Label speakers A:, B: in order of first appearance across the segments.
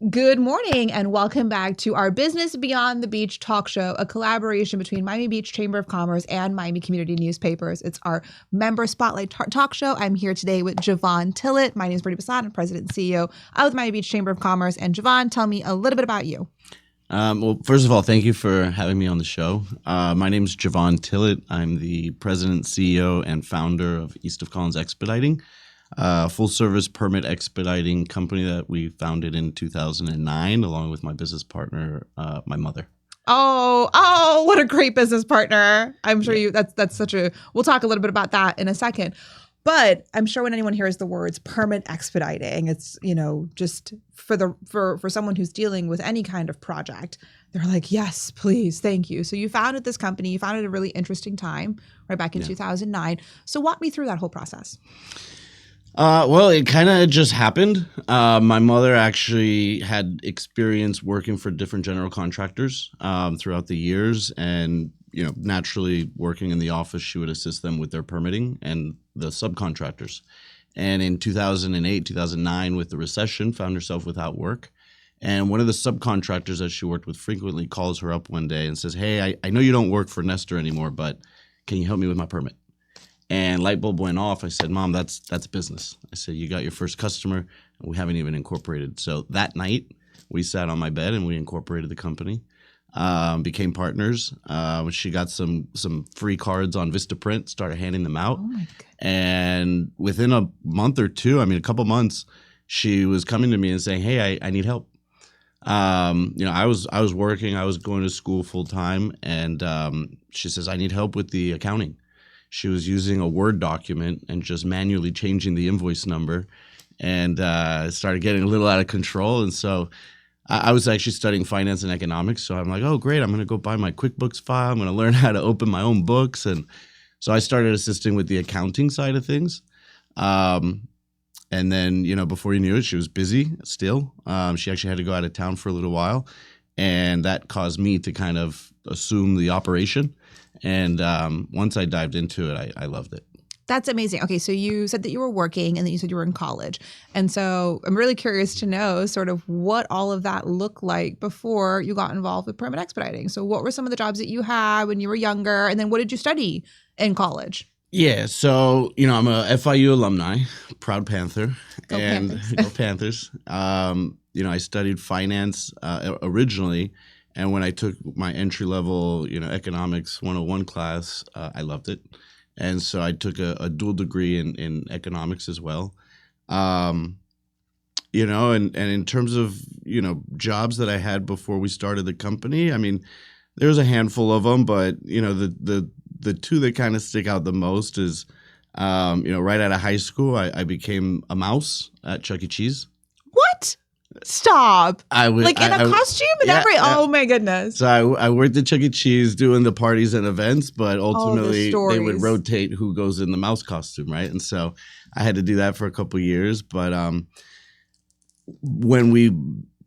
A: Good morning and welcome back to our Business Beyond the Beach talk show, a collaboration between Miami Beach Chamber of Commerce and Miami Community Newspapers. It's our member spotlight talk show. I'm here today with Jeevan Tillit. My name is Brittnie Bassant. I'm President and CEO of the Miami Beach Chamber of Commerce. And Jeevan, tell me a little bit about you.
B: Well, first of all, thank you for having me on the show. My name is Jeevan Tillit. I'm the President, CEO, and founder of East of Collins Expediting, full-service permit expediting company that we founded in 2009, along with my business partner, my mother.
A: Oh, what a great business partner. I'm sure that's such a, we'll talk a little bit about that in a second. But I'm sure when anyone hears the words permit expediting, it's, just for someone who's dealing with any kind of project, they're like, yes, please, thank you. So you founded this company, you founded a really interesting time, right back in 2009. So walk me through that whole process.
B: Well, it kind of just happened. My mother actually had experience working for different general contractors throughout the years, and naturally working in the office, she would assist them with their permitting and the subcontractors. And in 2008, 2009, with the recession, found herself without work. And one of the subcontractors that she worked with frequently calls her up one day and says, "Hey, I know you don't work for Nestor anymore, but can you help me with my permit?" And light bulb went off. I said, "Mom, that's business." I said, "You got your first customer, and we haven't even incorporated." So that night, we sat on my bed and we incorporated the company, became partners. She got some free cards on Vistaprint, started handing them out.
A: Oh my God.
B: And within a month or two, a couple months, she was coming to me and saying, "Hey, I need help." I was working, I was going to school full time, and she says, "I need help with the accounting." She was using a Word document and just manually changing the invoice number, and started getting a little out of control. And so I was actually studying finance and economics. So I'm like, oh, great. I'm going to go buy my QuickBooks file. I'm going to learn how to open my own books. And so I started assisting with the accounting side of things. And then, before you knew it, she was busy still. She actually had to go out of town for a little while. And that caused me to kind of assume the operation. And once I dived into it, I loved it.
A: That's amazing. Okay, so you said that you were working and then you said you were in college. And so I'm really curious to know sort of what all of that looked like before you got involved with permit expediting. So what were some of the jobs that you had when you were younger? And then what did you study in college?
B: Yeah, so, I'm a FIU alumni, proud Panther.
A: Go
B: and
A: Panthers.
B: Go Panthers. I studied finance originally. And when I took my entry-level, economics 101 class, I loved it. And so I took a dual degree in economics as well. And in terms of, jobs that I had before we started the company, there's a handful of them, but, the two that kind of stick out the most is, right out of high school, I became a mouse at Chuck E. Cheese.
A: What? Stop.
B: I was
A: like in a costume and oh my goodness.
B: So I worked at Chuck E. Cheese doing the parties and events, but ultimately they would rotate who goes in the mouse costume, right? And so I had to do that for a couple of years. But when we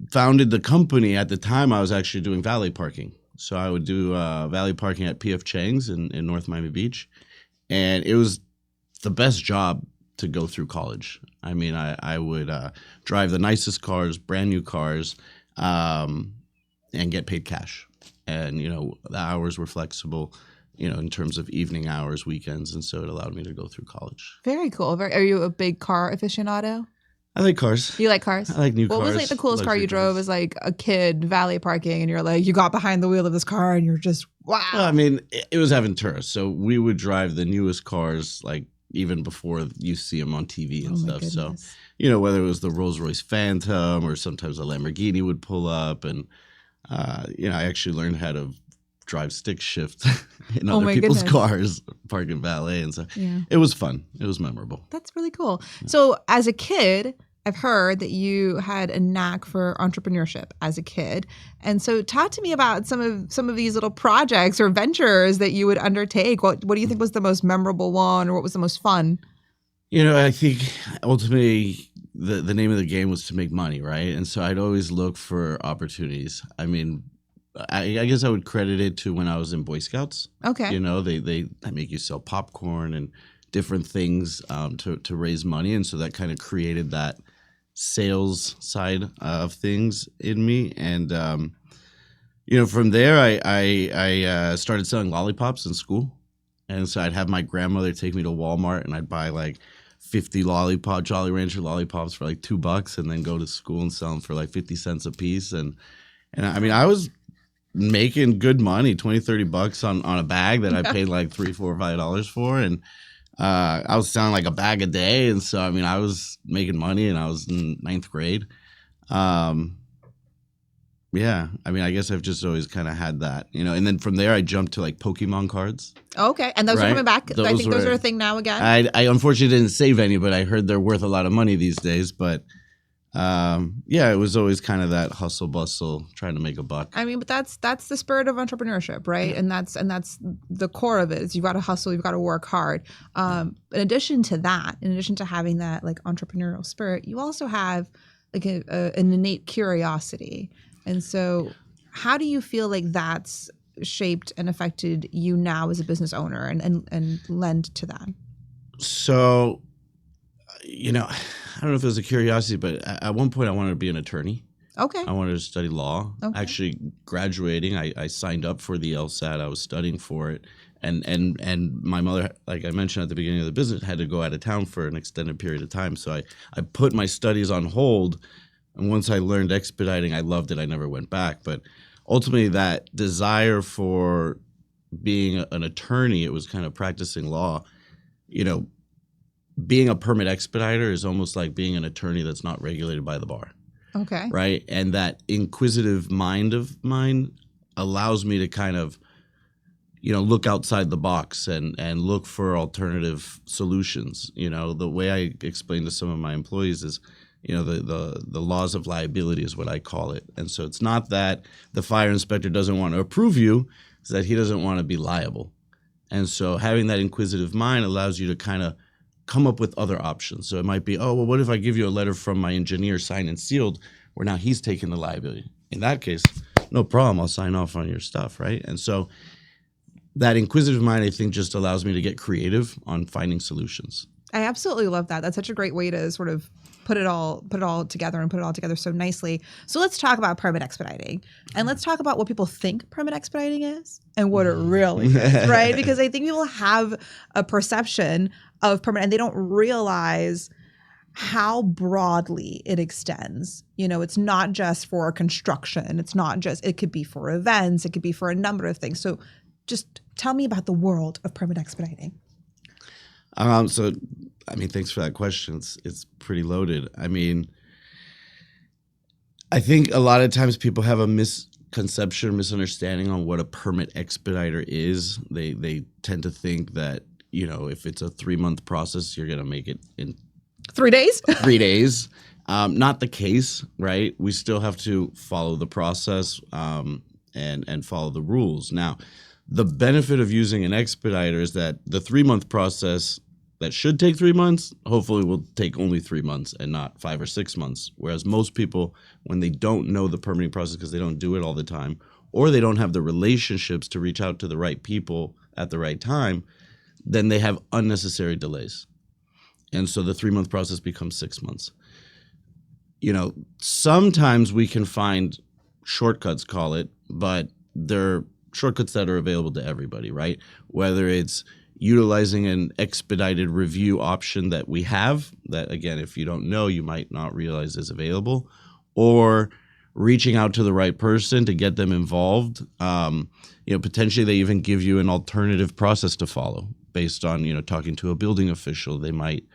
B: founded the company at the time, I was actually doing valet parking. So I would do valet parking at P.F. Chang's in North Miami Beach. And it was the best job to go through college. I would drive the nicest cars, brand new cars, and get paid cash. And, the hours were flexible, in terms of evening hours, weekends. And so it allowed me to go through college.
A: Very cool. Are you a big car aficionado?
B: I like cars.
A: You like cars?
B: I like new cars.
A: What was like the coolest car you drove as like a kid valet parking and you're like, you got behind the wheel of this car and you're just, wow.
B: Well, it was Aventura. So we would drive the newest cars, like, even before you see them on TV and stuff.
A: Goodness.
B: So, whether it was the Rolls-Royce Phantom or sometimes a Lamborghini would pull up. And, I actually learned how to drive stick shift in other people's cars, parking valet. And so It was fun. It was memorable.
A: That's really cool. Yeah. So as a kid, I've heard that you had a knack for entrepreneurship as a kid. And so talk to me about some of these little projects or ventures that you would undertake. What do you think was the most memorable one, or what was the most fun?
B: I think ultimately the name of the game was to make money, right? And so I'd always look for opportunities. I guess I would credit it to when I was in Boy Scouts.
A: Okay.
B: They make you sell popcorn and different things to raise money. And so that kind of created that sales side of things in me. And, from there, I started selling lollipops in school. And so I'd have my grandmother take me to Walmart and I'd buy like 50 Jolly Rancher lollipops for like $2 and then go to school and sell them for like 50 cents a piece. And I mean, I was making good money, $20-$30 on a bag that I paid like $3, $4, $5 for. And I was selling like a bag a day. And so, I mean, I was making money and I was in 9th grade. Yeah, I mean, I guess I've just always kind of had that, and then from there I jumped to like Pokemon cards.
A: Okay, and those are coming back. I think those are a thing now again.
B: I unfortunately didn't save any, but I heard they're worth a lot of money these days. But yeah, it was always kind of that hustle bustle, trying to make a buck.
A: I mean, but that's the spirit of entrepreneurship, right? And that's the core of it. Is you've got to hustle, you've got to work hard. In addition to having that like entrepreneurial spirit, you also have like an innate curiosity. And so how do you feel like that's shaped and affected you now as a business owner and lend to that?
B: So, I don't know if it was a curiosity, but at one point I wanted to be an attorney.
A: Okay.
B: I wanted to study law.
A: Okay.
B: Actually, graduating, I signed up for the LSAT. I was studying for it. And my mother, like I mentioned at the beginning of the business, had to go out of town for an extended period of time. So I put my studies on hold. And once I learned expediting, I loved it. I never went back. But ultimately, that desire for being an attorney, it was kind of practicing law. Being a permit expediter is almost like being an attorney that's not regulated by the bar.
A: Okay.
B: Right? And that inquisitive mind of mine allows me to kind of, look outside the box and look for alternative solutions. The way I explain to some of my employees is, the laws of liability is what I call it. And so it's not that the fire inspector doesn't want to approve you, it's that he doesn't want to be liable. And so having that inquisitive mind allows you to kind of come up with other options. So it might be, oh, well, what if I give you a letter from my engineer signed and sealed where now he's taking the liability? In that case, no problem, I'll sign off on your stuff, right? And so that inquisitive mind, I think, just allows me to get creative on finding solutions.
A: I absolutely love that. That's such a great way to sort of put it all together and put it all together so nicely. So let's talk about permit expediting, and let's talk about what people think permit expediting is and what it really is, right? Because I think people have a perception of permit and they don't realize how broadly it extends. It's not just for construction. It could be for events. It could be for a number of things. So just tell me about the world of permit expediting.
B: So, thanks for that question. It's pretty loaded. I think a lot of times people have a misconception, misunderstanding on what a permit expediter is. They tend to think that, if it's a 3-month process, you're going to make it in
A: 3 days.
B: 3 days. Not the case, right? We still have to follow the process and follow the rules. Now, the benefit of using an expediter is that the 3-month process that should take 3 months, hopefully will take only 3 months and not 5 or 6 months. Whereas most people, when they don't know the permitting process because they don't do it all the time, or they don't have the relationships to reach out to the right people at the right time, then they have unnecessary delays. And so the 3-month process becomes 6 months. Sometimes we can find shortcuts, call it, but they're shortcuts that are available to everybody, right? Whether it's utilizing an expedited review option that we have, that again, if you don't know, you might not realize is available, or reaching out to the right person to get them involved. Potentially they even give you an alternative process to follow based on, talking to a building official. They might,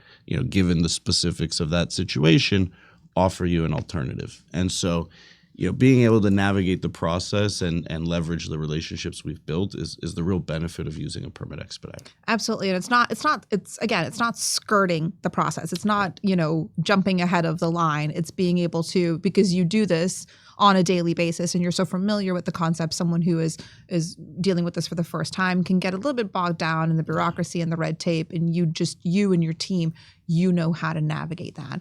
B: given the specifics of that situation, offer you an alternative. And so, being able to navigate the process and leverage the relationships we've built is the real benefit of using a permit expediter.
A: Absolutely. And it's not skirting the process. It's not, jumping ahead of the line. It's being able to, because you do this on a daily basis and you're so familiar with the concept, someone who is dealing with this for the first time can get a little bit bogged down in the bureaucracy and the red tape, and you and your team, know how to navigate that.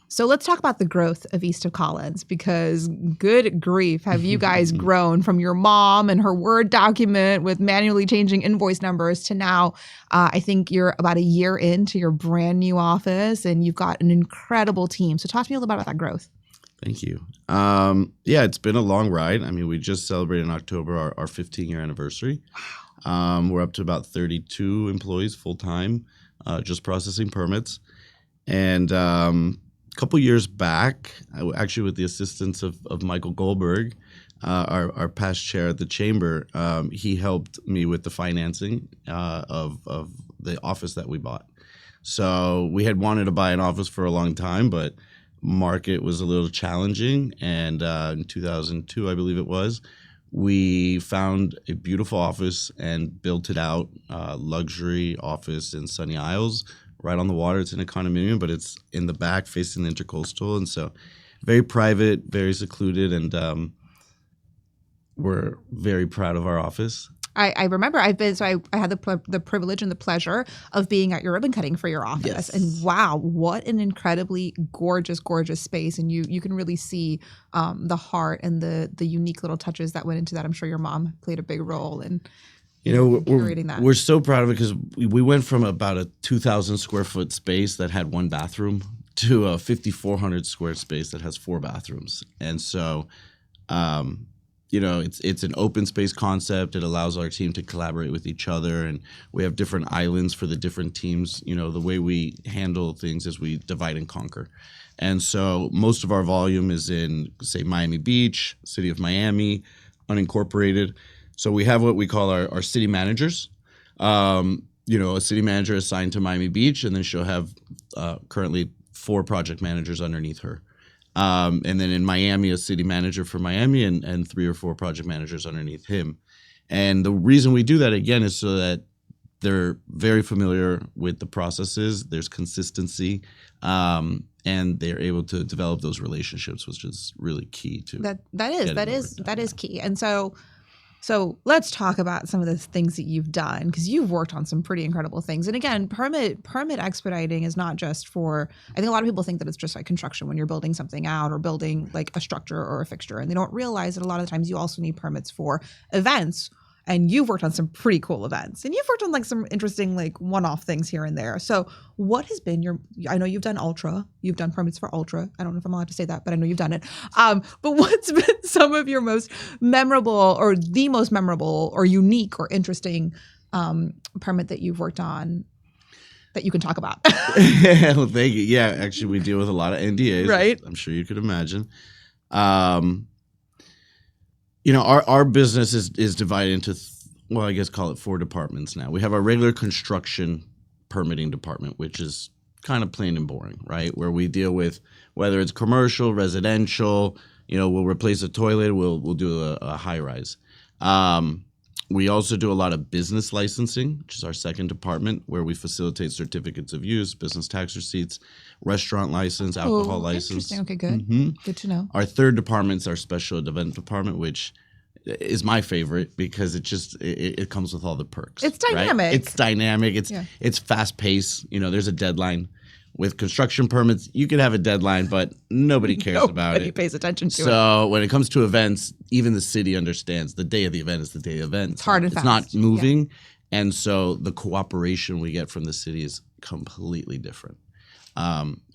A: So let's talk about the growth of East of Collins, because good grief, have you guys grown from your mom and her Word document with manually changing invoice numbers to now, I think you're about a year into your brand new office and you've got an incredible team. So talk to me a little bit about that growth.
B: Thank you. Yeah, it's been a long ride. I mean, we just celebrated in October our 15-year anniversary. We're up to about 32 employees full-time, just processing permits. And a couple years back, actually with the assistance of Michael Goldberg, our past chair at the chamber, he helped me with the financing of the office that we bought. So we had wanted to buy an office for a long time, but market was a little challenging. And in 2002, I believe it was, we found a beautiful office and built it out, luxury office in Sunny Isles, right on the water. It's in a condominium, but it's in the back facing the intercoastal. And so very private, very secluded. And we're very proud of our office.
A: I remember I had the privilege and the pleasure of being at your ribbon cutting for your office.
B: Yes.
A: And wow, what an incredibly gorgeous, gorgeous space. And you can really see the heart and the unique little touches that went into that. I'm sure your mom played a big role in curating that.
B: We're so proud of it because we went from about a 2,000 square foot space that had one bathroom to a 5,400 square space that has 4 bathrooms. And so, it's an open space concept. It allows our team to collaborate with each other, and we have different islands for the different teams. The way we handle things is we divide and conquer. And so most of our volume is in, say, Miami Beach, City of Miami, unincorporated. So we have what we call our city managers. A city manager assigned to Miami Beach, and then she'll have currently 4 project managers underneath her. And then in Miami, a city manager for Miami and 3 or 4 project managers underneath him. And the reason we do that, again, is so that they're very familiar with the processes, there's consistency, and they're able to develop those relationships, which is really key to
A: that is key. And so let's talk about some of the things that you've done, because you've worked on some pretty incredible things. And again, permit expediting is not just for, I think a lot of people think that it's just like construction when you're building something out or building like a structure or a fixture. And they don't realize that a lot of times you also need permits for events. And you've worked on some pretty cool events, and you've worked on like some interesting like one-off things here and there. So what has been I know you've done Ultra, you've done permits for Ultra. I don't know if I'm allowed to say that, but I know you've done it. But what's been some of your most memorable or the most memorable or unique or interesting permit that you've worked on that you can talk about?
B: Well, thank you. Yeah, actually we deal with a lot of NDAs.
A: Right.
B: I'm sure you could imagine. Our business is divided into, I guess call it 4 departments now. We have our regular construction permitting department, which is kind of plain and boring, right? Where we deal with whether it's commercial, residential, we'll replace a toilet, we'll do a high rise. We also do a lot of business licensing, which is our second department, where we facilitate certificates of use, business tax receipts, restaurant license, alcohol license.
A: Interesting. Okay, good.
B: Mm-hmm.
A: Good to know.
B: Our third department is our special event department, which is my favorite because it comes with all the perks.
A: It's dynamic.
B: Right? It's dynamic. It's fast paced. There's a deadline. With construction permits, you could have a deadline, but nobody cares about it.
A: Nobody pays attention to it.
B: So when it comes to events, even the city understands the day of the event is the day of the event.
A: It's hard and fast.
B: It's not moving. Yeah. And so the cooperation we get from the city is completely different.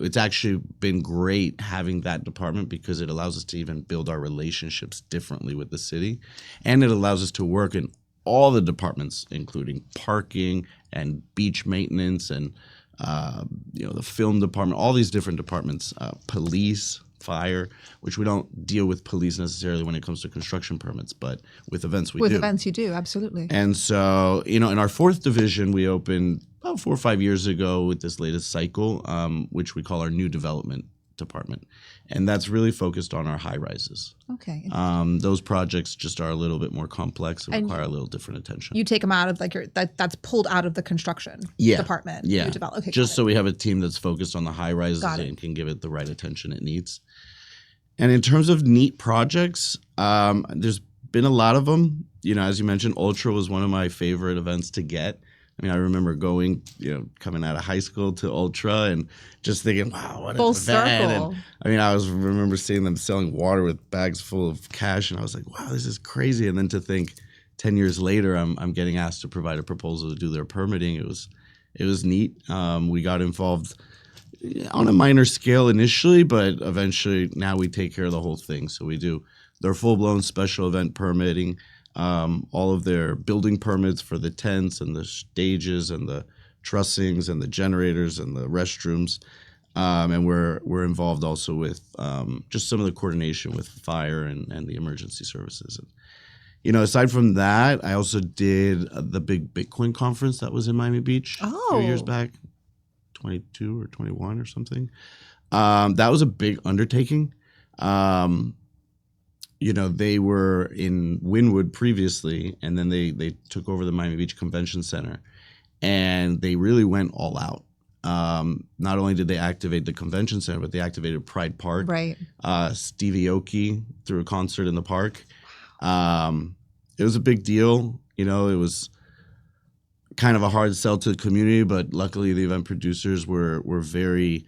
B: It's actually been great having that department because it allows us to even build our relationships differently with the city. And it allows us to work in all the departments, including parking and beach maintenance and the film department, all these different departments, police, fire, which we don't deal with police necessarily when it comes to construction permits, but with events we do.
A: With events you do, absolutely.
B: And so, in our 4th division, we opened about 4 or 5 years ago with this latest cycle, which we call our new development department. And that's really focused on our high rises.
A: Okay.
B: Those projects just are a little bit more complex and require a little different attention.
A: You take them out of that's pulled out of the construction department.
B: Yeah.
A: You develop. Okay,
B: just so we have a team that's focused on the high rises and can give it the right attention it needs. And in terms of neat projects, there's been a lot of them. As you mentioned, Ultra was one of my favorite events to get. I mean, I remember going, coming out of high school to Ultra and just thinking, wow, what
A: Full
B: an event.
A: circle.
B: And I mean, remember seeing them selling water with bags full of cash, and I was like, wow, this is crazy. And then to think 10 years later, I'm getting asked to provide a proposal to do their permitting. It was neat. We got involved on a minor scale initially, but eventually now we take care of the whole thing. So we do their full-blown special event permitting, all of their building permits for the tents and the stages and the trussings and the generators and the restrooms. And we're involved also with just some of the coordination with fire and the emergency services. And, aside from that, I also did the big Bitcoin conference that was in Miami Beach a few years back, 22 or 21 or something. That was a big undertaking. They were in Wynwood previously, and then they took over the Miami Beach Convention Center, and they really went all out. Not only did they activate the convention center, but they activated Pride Park.
A: Right.
B: Stevie Aoki threw a concert in the park. It was a big deal. It was kind of a hard sell to the community, but luckily the event producers were very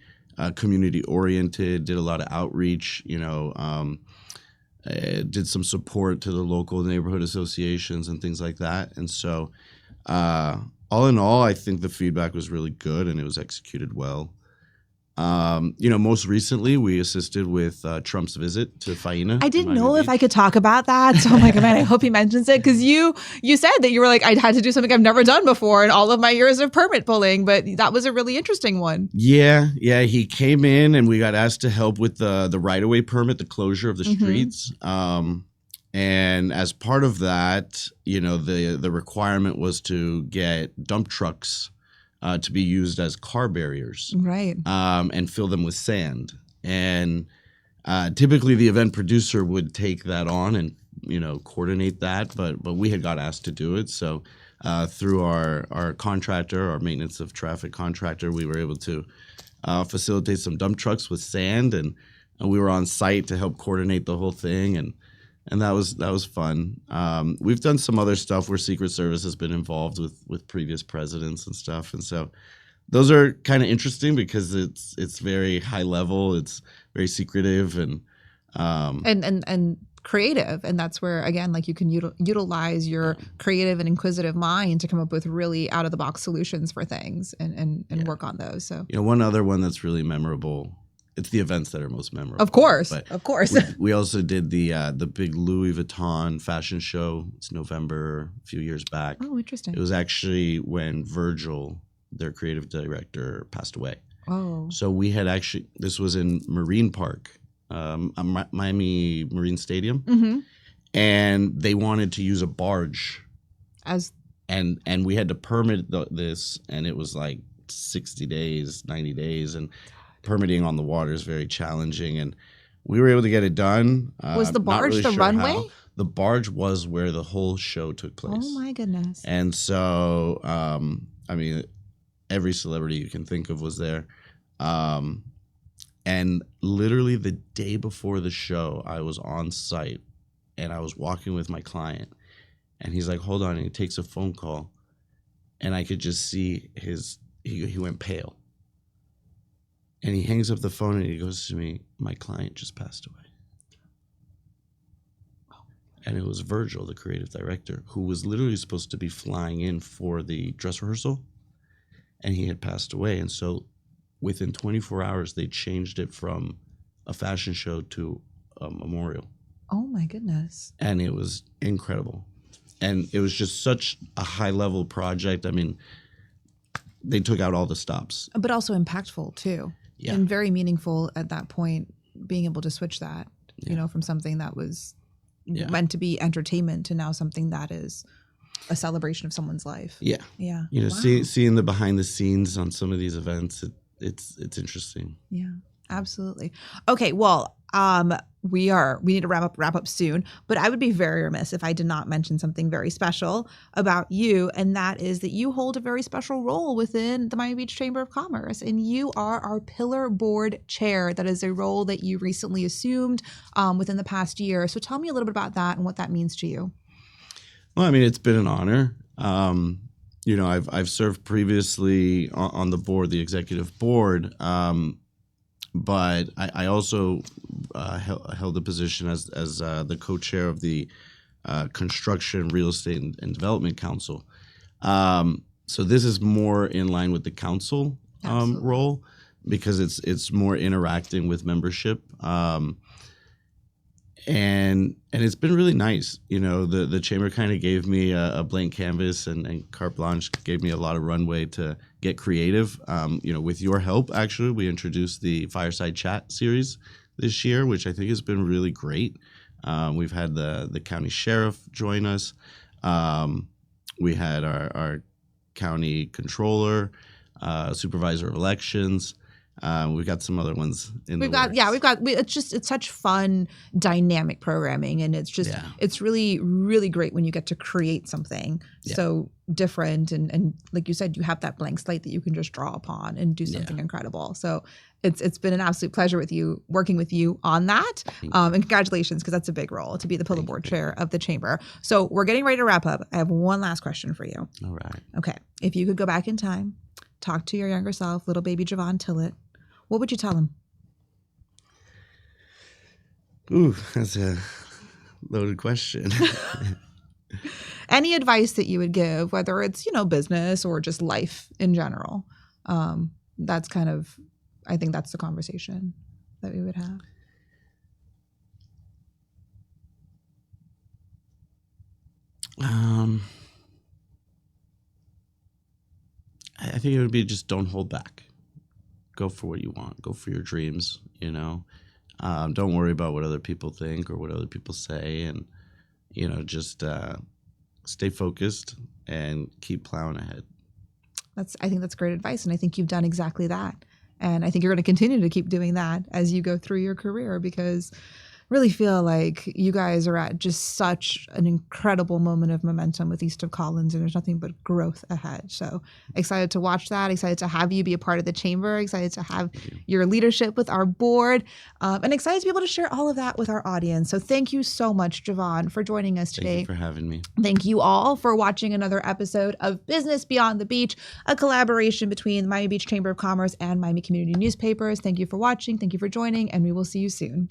B: community oriented, did a lot of outreach, did some support to the local neighborhood associations and things like that. And so all in all, I think the feedback was really good and it was executed well. Most recently we assisted with Trump's visit to Faina.
A: I didn't know if I could talk about that. So I'm like, man, I hope he mentions it. Because you said that you were like, I had to do something I've never done before in all of my years of permit pulling. But that was a really interesting one. Yeah.
B: He came in and we got asked to help with the right-of-way permit, the closure of the streets. And as part of that, the requirement was to get dump trucks to be used as car barriers,
A: right?
B: And fill them with sand. And typically, the event producer would take that on and coordinate that, but we had got asked to do it. So through our contractor, our maintenance of traffic contractor, we were able to facilitate some dump trucks with sand, and we were on site to help coordinate the whole thing, and that was fun. We've done some other stuff where Secret Service has been involved with previous presidents and stuff, and so those are kind of interesting because it's very high level, it's very secretive and
A: creative, and that's where again, like you can utilize your creative and inquisitive mind to come up with really out of the box solutions for things and work on those. So
B: one other one that's really memorable. It's the events that are most memorable.
A: Of course.
B: We also did the big Louis Vuitton fashion show. It's November, a few years back.
A: Oh, interesting.
B: It was actually when Virgil, their creative director, passed away.
A: Oh.
B: So we had this was in Marine Park, Miami Marine Stadium.
A: Mm-hmm.
B: And they wanted to use a barge. And we had to permit this, and it was like 60 days, 90 days, and permitting on the water is very challenging, and we were able to get it done.
A: Was the barge the runway?
B: The barge was where the whole show took place.
A: Oh my goodness.
B: And so, every celebrity you can think of was there. And literally the day before the show, I was on site and I was walking with my client, and he's like, hold on. And he takes a phone call, and I could just see he went pale. And he hangs up the phone and he goes to me, my client just passed away. And it was Virgil, the creative director, who was literally supposed to be flying in for the dress rehearsal. And he had passed away. And so within 24 hours, they changed it from a fashion show to a memorial.
A: Oh my goodness.
B: And it was incredible. And it was just such a high level project. I mean, they took out all the stops.
A: But also impactful too.
B: Yeah.
A: And very meaningful at that point, being able to switch that, from something that was meant to be entertainment to now something that is a celebration of someone's life.
B: Yeah.
A: Yeah.
B: Wow. Seeing the behind the scenes on some of these events, it's interesting.
A: Yeah, absolutely. Okay. Well, we need to wrap up soon, but I would be very remiss if I did not mention something very special about you. And that is that you hold a very special role within the Miami Beach Chamber of Commerce, and you are our pillar board chair. That is a role that you recently assumed within the past year. So tell me a little bit about that and what that means to you.
B: Well, I mean, it's been an honor. I've served previously on the board, the executive board, but I also held a position as the co-chair of the Construction, Real Estate, and Development Council. So this is more in line with the council role, because it's more interacting with membership. And it's been really nice. The chamber kind of gave me a blank canvas and carte blanche, gave me a lot of runway to get creative. With your help, actually, we introduced the Fireside Chat series this year, which I think has been really great. We've had the county sheriff join us. We had our county controller, supervisor of elections. We've got some other ones in the works.
A: It's such fun, dynamic programming, and it's really, really great when you get to create something so different, and like you said, you have that blank slate that you can just draw upon and do something incredible. So it's been an absolute pleasure working with you on that, and congratulations, because that's a big role to be the Pillar Board Chair of the Chamber. So we're getting ready to wrap up. I have one last question for you.
B: All right.
A: Okay, if you could go back in time, talk to your younger self, little baby Jeevan Tillit, what would you tell him?
B: Ooh, that's a loaded question.
A: Any advice that you would give, whether it's, business or just life in general, that's kind of, I think that's the conversation that we would have.
B: I think it would be just don't hold back. Go for what you want. Go for your dreams, Don't worry about what other people think or what other people say, and, just stay focused and keep plowing ahead.
A: I think that's great advice, and I think you've done exactly that. And I think you're going to continue to keep doing that as you go through your career, because I really feel like you guys are at just such an incredible moment of momentum with East of Collins, and there's nothing but growth ahead. So excited to watch that, excited to have you be a part of the chamber, excited to have your leadership with our board, and excited to be able to share all of that with our audience. So thank you so much, Jeevan, for joining us today.
B: Thank you for having me.
A: Thank you all for watching another episode of Business Beyond the Beach, a collaboration between the Miami Beach Chamber of Commerce and Miami Community Newspapers. Thank you for watching. Thank you for joining, and we will see you soon.